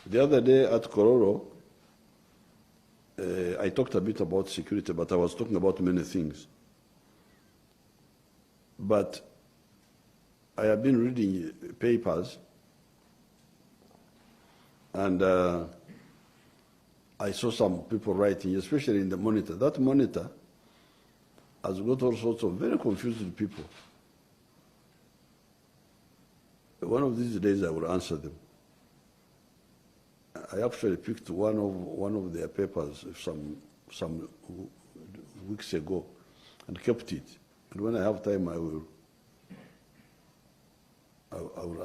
The other day at Kororo, I talked a bit about security, but I was talking about many things. But I have been reading papers, and I saw some people writing, especially in the Monitor. That Monitor has got all sorts of very confused people. One of these days I will answer them. I actually picked one of their papers some weeks ago and kept it. And when I have time, I will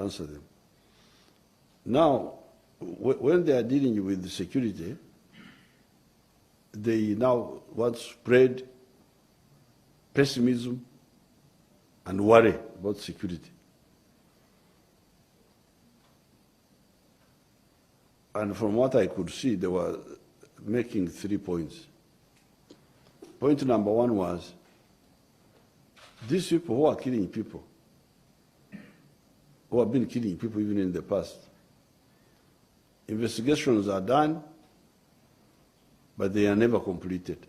answer them. Now, when they are dealing with the security, they now want to spread pessimism and worry about security. And from what I could see, they were making 3 points. Point number one was, these people who are killing people, who have been killing people even in the past, investigations are done, but they are never completed.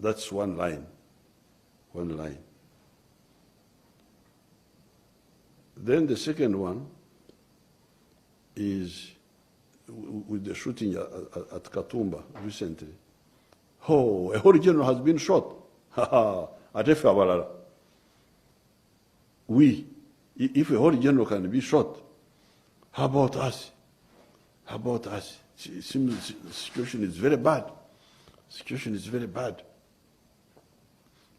That's one line. Then the second one is with the shooting at Katumba recently. Oh, a whole general has been shot. If a whole general can be shot, how about us? How about us? It seems the situation is very bad. The situation is very bad.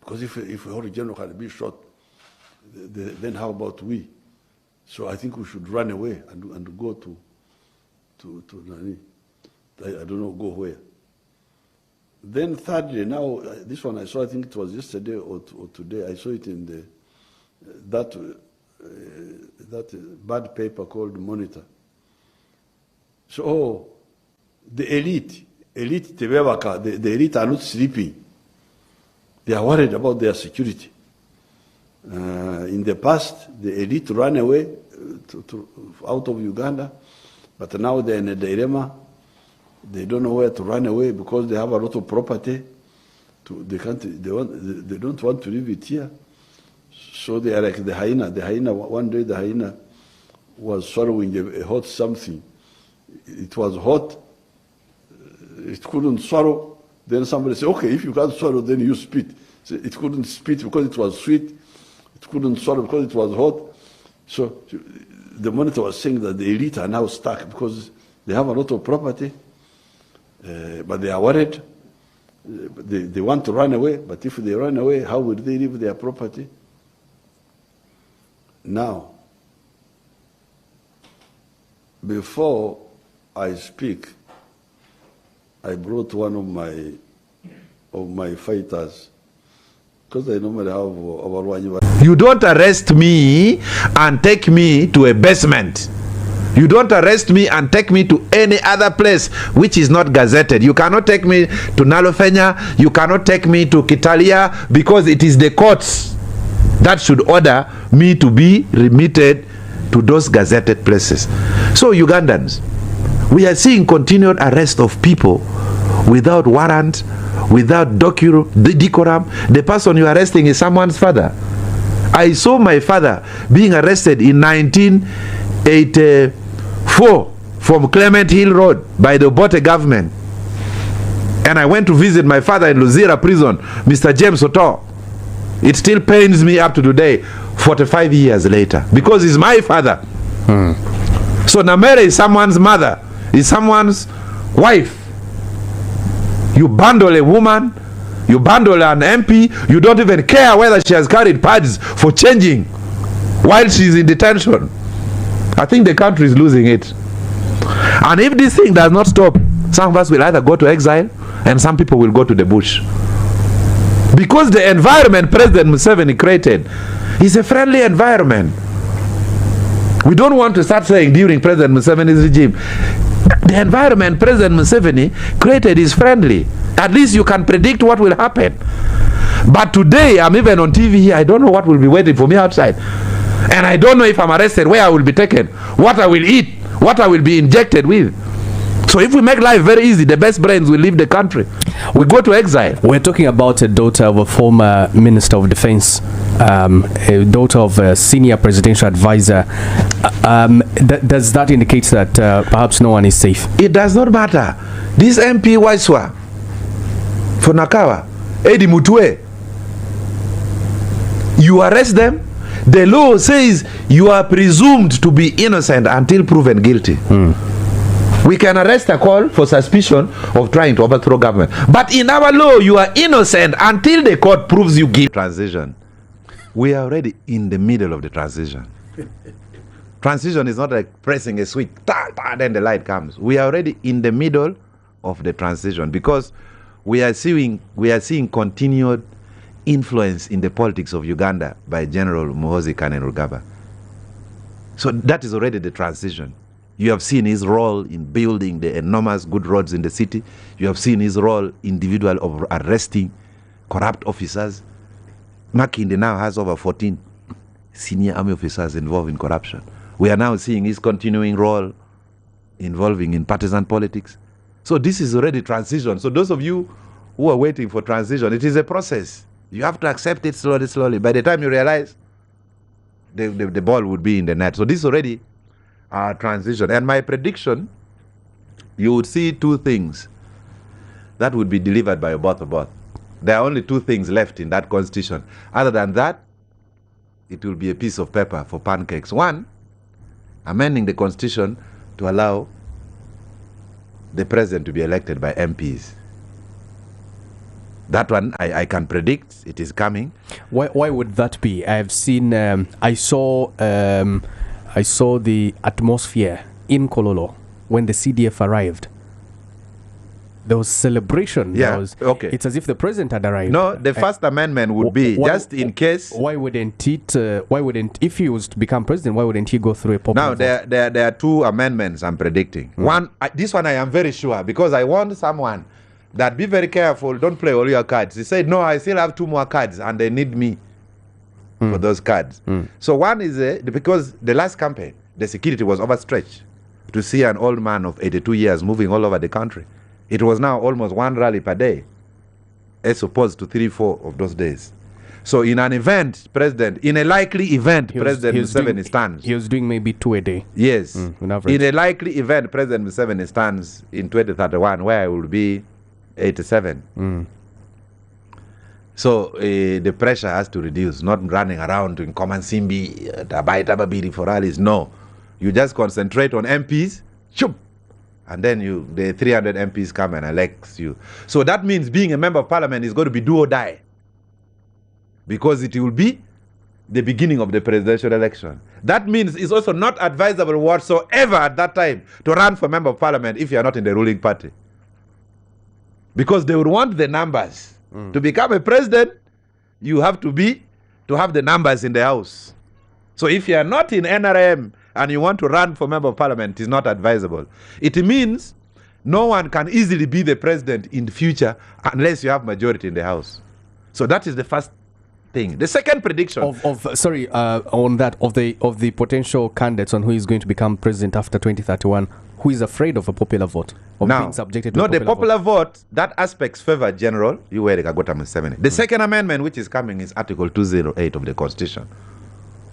Because if a whole general can be shot, then how about we? So I think we should run away and go to Nani. I don't know, go where. Then thirdly, now, this one I saw, I think it was yesterday or today, I saw it in that bad paper called Monitor. So, the elite, the elite are not sleeping. They are worried about their security. In the past, the elite ran away out of Uganda, but now they're in a dilemma. They don't know where to run away because they have a lot of property. They don't want to leave it here. So they are like the hyena. The hyena, one day the hyena was swallowing a hot something. It was hot. It couldn't swallow. Then somebody said, okay, if you can't swallow, then you spit. So it couldn't spit because it was sweet. It couldn't swallow because it was hot. So the Monitor was saying that the elite are now stuck because they have a lot of property, but they are worried. They want to run away, but if they run away, how will they leave their property? Now, before I speak, I brought one of my fighters, because I normally have our. You don't arrest me and take me to a basement. You don't arrest me and take me to any other place which is not gazetted. You cannot take me to Nalofenya. You cannot take me to Kitalia, because it is the courts that should order me to be remitted to those gazetted places. So Ugandans, we are seeing continued arrest of people without warrant, without decorum. The person you are arresting is someone's father. I saw my father being arrested in 1984 from Clement Hill Road by the Obote government. And I went to visit my father in Luzira prison, Mr. James Oto. It still pains me up to today, 45 years later, because he's my father. So Namere is someone's mother, is someone's wife. You bundle a woman, you bundle an MP, you don't even care whether she has carried pads for changing while she's in detention. I think the country is losing it. And if this thing does not stop, some of us will either go to exile and some people will go to the bush. Because the environment President Museveni created is a friendly environment. We don't want to start saying during President Museveni's regime, the environment President Museveni created is friendly. At least you can predict what will happen. But today, I'm even on TV here, I don't know what will be waiting for me outside. And I don't know if I'm arrested, where I will be taken, what I will eat, what I will be injected with. So if we make life very easy, the best brains will leave the country. We go to exile. We're talking about a daughter of a former Minister of Defense, a daughter of a senior presidential advisor. Does that indicate that perhaps no one is safe? It does not matter. This MP Waiswa for Nakawa, Eddie Mutwe, you arrest them, the law says you are presumed to be innocent until proven guilty. We can arrest a call for suspicion of trying to overthrow government. But in our law, you are innocent until the court proves you guilty. Transition. We are already in the middle of the transition. Transition is not like pressing a switch, then the light comes. We are already in the middle of the transition because we are seeing continued influence in the politics of Uganda by General Muhoozi Kainerugaba. So that is already the transition. You have seen his role in building the enormous good roads in the city. You have seen his role individual of arresting corrupt officers. Makinde now has over 14 senior army officers involved in corruption. We are now seeing his continuing role involving in partisan politics. So this is already transition. So those of you who are waiting for transition, it is a process. You have to accept it slowly, slowly. By the time you realize, the ball would be in the net. So this is already transition. And my prediction, you would see two things that would be delivered by Oboth Oboth. There are only two things left in that constitution. Other than that, it will be a piece of paper for pancakes. One, amending the constitution to allow the president to be elected by MPs. That one I can predict. It is coming. Why would that be? I have seen. I saw the atmosphere in Kololo when the CDF arrived. There was celebration. Yeah. Okay. It's as if the president had arrived. No, the first amendment would be just in case. Why wouldn't it? If he was to become president, why wouldn't he go through a popular vote? Now there are two amendments I'm predicting. One, this one I am very sure because I want someone that be very careful. Don't play all your cards. He said, no, I still have two more cards and they need me for those cards. So one is because the last campaign, the security was overstretched to see an old man of 82 years moving all over the country. It was now almost one rally per day, as opposed to 3-4 of those days. So in an event, in a likely event, President Museveni stands. He was doing maybe 2 a day. Yes. In a likely event, President Museveni stands in 2031, where I will be 87. So the pressure has to reduce, not running around in Komansimbi, Tabai for rallies. No. You just concentrate on MPs, and then the 300 MPs come and elect you. So that means being a member of parliament is going to be do or die. Because it will be the beginning of the presidential election. That means it's also not advisable whatsoever at that time to run for member of parliament if you are not in the ruling party. Because they would want the numbers. To become a president, you have to have the numbers in the house. So if you are not in NRM and you want to run for member of parliament, it is not advisable. It means no one can easily be the president in the future unless you have majority in the house. So that is the first thing. The second prediction on that of the potential candidates on who is going to become president after 2031, who is afraid of a popular vote, of being subjected to the popular vote, that aspects favor General Yoweri Kaguta Museveni. The second amendment which is coming is Article 208 of the Constitution.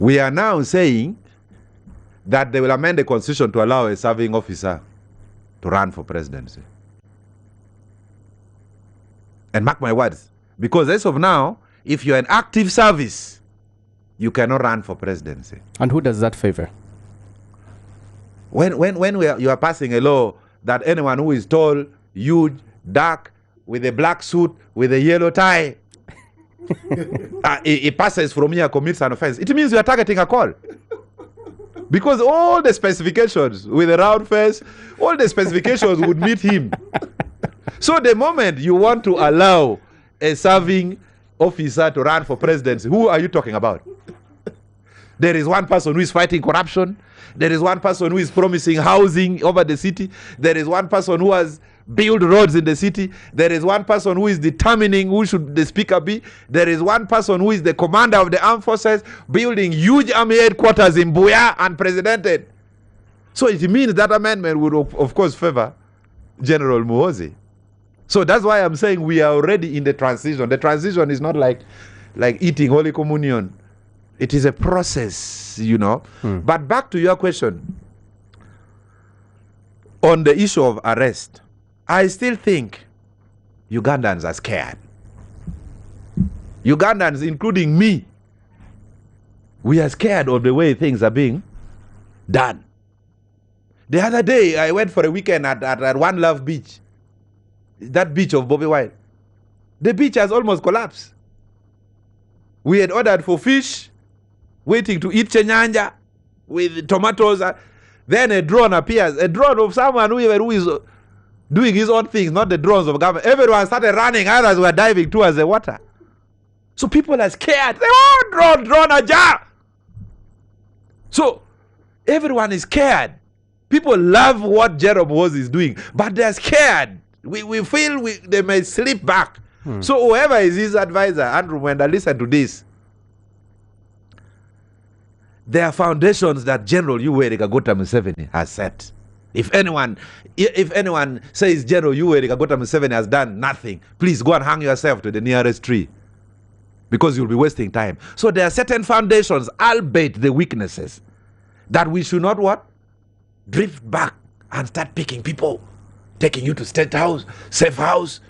We are now saying that they will amend the Constitution to allow a serving officer to run for presidency. And mark my words, because as of now, if you're in active service, you cannot run for presidency. And who does that favor? When you are passing a law that anyone who is tall, huge, dark, with a black suit, with a yellow tie, it passes from here, commits an offense, it means you are targeting a call. Because all the specifications with a round face, all the specifications would meet him. So the moment you want to allow a serving officer to run for presidency, who are you talking about? There is one person who is fighting corruption. There is one person who is promising housing over the city. There is one person who has built roads in the city. There is one person who is determining who should the speaker be. There is one person who is the commander of the armed forces, building huge army headquarters in Buea, unprecedented. So it means that amendment would, of course, favor General Muhoozi. So that's why I'm saying we are already in the transition. The transition is not like eating Holy Communion. It is a process, you know. But back to your question on the issue of arrest, I still think Ugandans are scared. Ugandans, including me, we are scared of the way things are being done. The other day, I went for a weekend at One Love Beach, that beach of Bobby Wine. The beach has almost collapsed. We had ordered for fish, waiting to eat chenyanja with tomatoes. Then a drone appears, a drone of someone who is doing his own things, not the drones of government. Everyone started running, others were diving towards the water. So people are scared. They, oh, drone ajar. So everyone is scared. People love what Jerome was is doing, but they're scared. We feel they may slip back. So whoever is his advisor, Andrew Mwenda, listen to this. There are foundations that General Yoweri Kaguta Museveni has set. If anyone says General Yoweri Kaguta Museveni has done nothing, please go and hang yourself to the nearest tree, because you'll be wasting time. So there are certain foundations, albeit the weaknesses, that we should not what? Drift back and start picking people, taking you to State House, Safe House,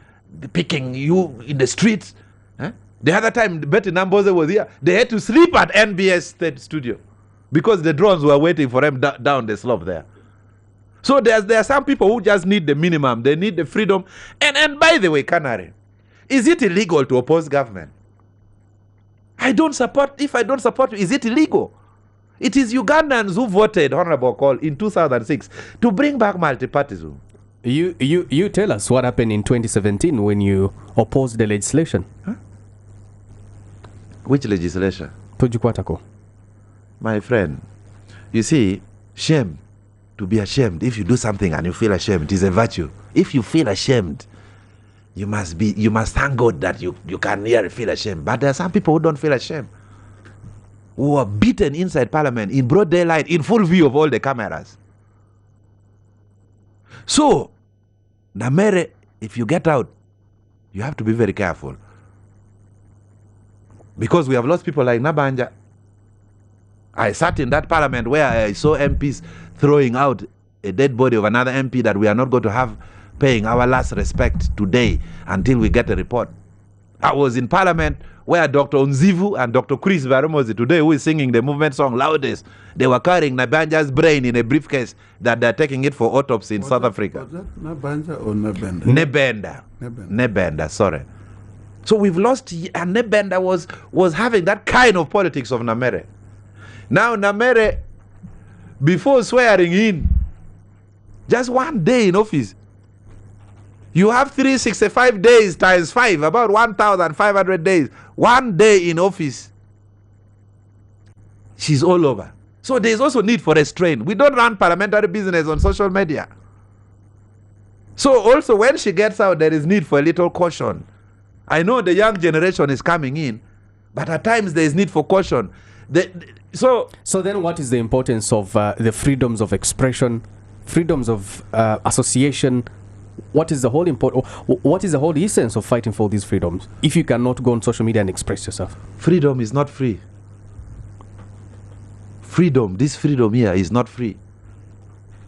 picking you in the streets. The other time Betty Namboze was here, they had to sleep at NBS State Studio because the drones were waiting for them down the slope there. So there are some people who just need the minimum. They need the freedom. And by the way, Canary, is it illegal to oppose government? If I don't support you, is it illegal? It is Ugandans who voted, Honorable Call, in 2006 to bring back multipartyism. You tell us what happened in 2017 when you opposed the legislation. Which legislation? Tojikwatako. My friend, you see, shame, to be ashamed. If you do something and you feel ashamed, it is a virtue. If you feel ashamed, you must thank God that you can really feel ashamed. But there are some people who don't feel ashamed, who are beaten inside Parliament in broad daylight, in full view of all the cameras. So, Namere, if you get out, you have to be very careful. Because we have lost people like Nabanja. I sat in that Parliament where I saw MPs throwing out a dead body of another MP that we are not going to have paying our last respect today until we get a report. I was in Parliament where Dr. Onzivu and Dr. Chris Baromozi today, who is singing the movement song loudest, they were carrying Nabanja's brain in a briefcase that they're taking it for autopsy in South Africa. Was that Nabanja or Nebenda? Nebenda, sorry. So we've lost, and Nebenda was having that kind of politics of Namere. Now Namere, before swearing in, just one day in office, you have 365 days times 5, about 1,500 days. One day in office, she's all over. So there's also need for restraint. We don't run parliamentary business on social media. So also when she gets out, there is need for a little caution. I know the young generation is coming in, but at times there is need for caution. So then what is the importance of the freedoms of expression, freedoms of association? What is the whole what is the whole essence of fighting for these freedoms if you cannot go on social media and express yourself? Freedom is not free. This freedom here is not free.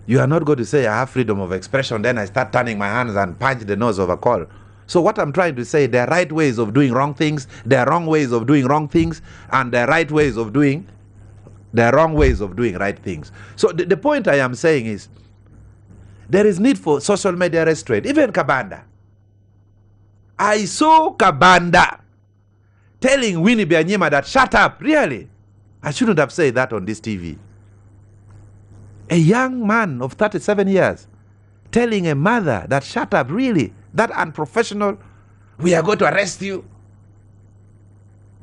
You are not going to say I have freedom of expression, then I start turning my hands and punch the nose of a call. So what I'm trying to say, there are right ways of doing wrong things, there are wrong ways of doing wrong things, and there are right ways of doing, there are wrong ways of doing right things. So the point I am saying is, there is need for social media restraint. Even Kabanda. I saw Kabanda telling Winnie Byanyima that shut up. Really? I shouldn't have said that on this TV. A young man of 37 years telling a mother that shut up. Really? That unprofessional? We are going to arrest you.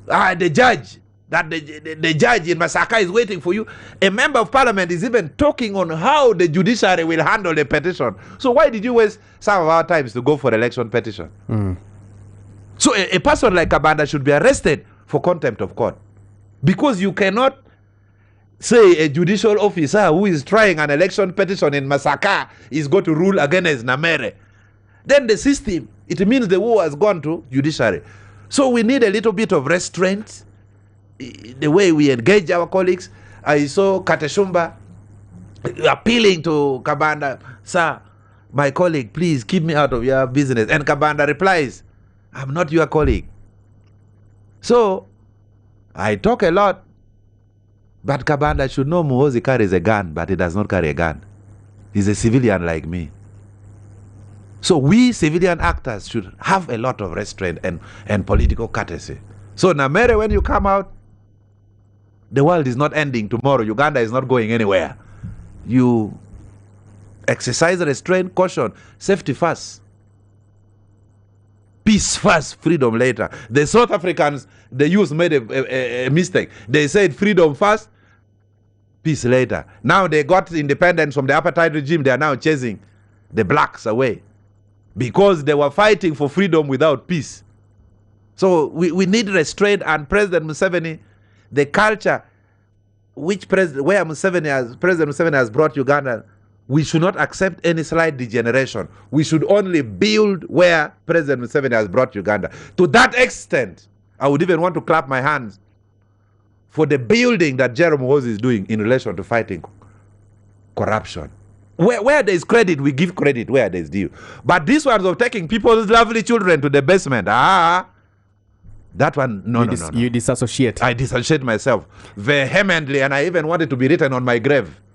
The judge that the judge in Masaka is waiting for you. A member of parliament is even talking on how the judiciary will handle the petition. So why did you waste some of our times to go for election petition? So a person like Kabanda should be arrested for contempt of court. Because you cannot say a judicial officer who is trying an election petition in Masaka is going to rule against Namere. Then the system, it means the war has gone to judiciary. So we need a little bit of restraint the way we engage our colleagues. I saw Kateshumba appealing to Kabanda, sir, my colleague, please keep me out of your business. And Kabanda replies, I'm not your colleague. So I talk a lot, but Kabanda should know Muhoozi carries a gun, but he does not carry a gun. He's a civilian like me. So we civilian actors should have a lot of restraint and political courtesy. So Namere, when you come out, the world is not ending tomorrow. Uganda is not going anywhere. You exercise restraint, caution, safety first. Peace first, freedom later. The South Africans, the youth made a mistake. They said freedom first, peace later. Now they got independence from the apartheid regime. They are now chasing the blacks away because they were fighting for freedom without peace. So we need restraint, and President Museveni, the culture which President Museveni has brought Uganda, we should not accept any slight degeneration. We should only build where President Museveni has brought Uganda. To that extent, I would even want to clap my hands for the building that Jerome Muhoozi is doing in relation to fighting corruption. Where there is credit, we give credit where there is due. But this one of taking people's lovely children to the basement, that one, no. You disassociate. I dissociate myself vehemently, and I even want it to be written on my grave.